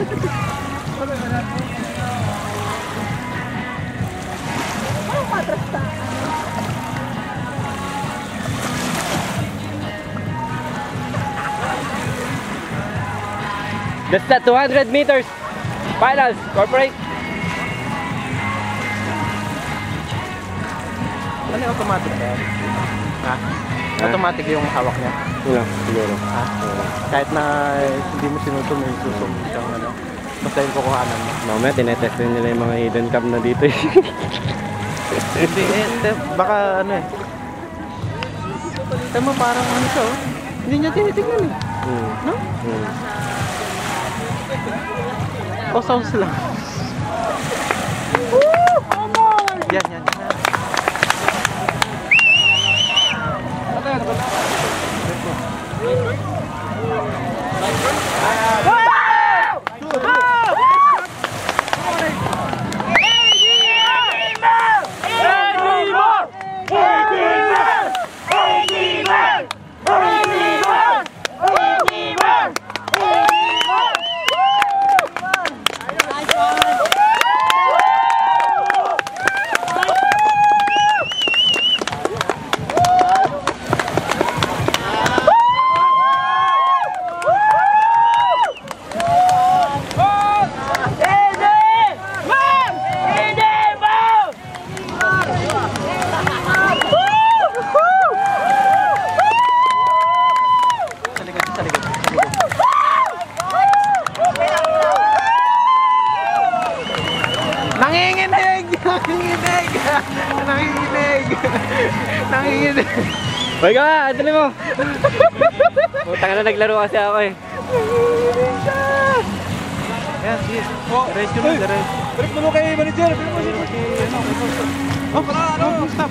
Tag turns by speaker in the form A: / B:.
A: That's the 200 meters finals, corporate.
B: Ano yung automatic ba? Ha? Automatic yung hawak niya?
A: Wala, siguro.
B: Ha? Kahit na hindi mo sinuto, may susong siyang ano. Basta yung kukuhanan mo.
A: Mamaya, tinetest din nila yung mga hidden cam na dito eh.
B: Hindi baka ano eh. Tama parang ano siya oh. Hindi niya tinitignan eh. No? O sounds lang. Woo! Yan. Nanginginig.
A: Hoy ka, dali mo. Puta ka na, naglaro kasi ako eh.
B: Ayan, sige. Diretso mo, diretso.
C: Balik mo kay manager.
B: Oh, para ano? Stop.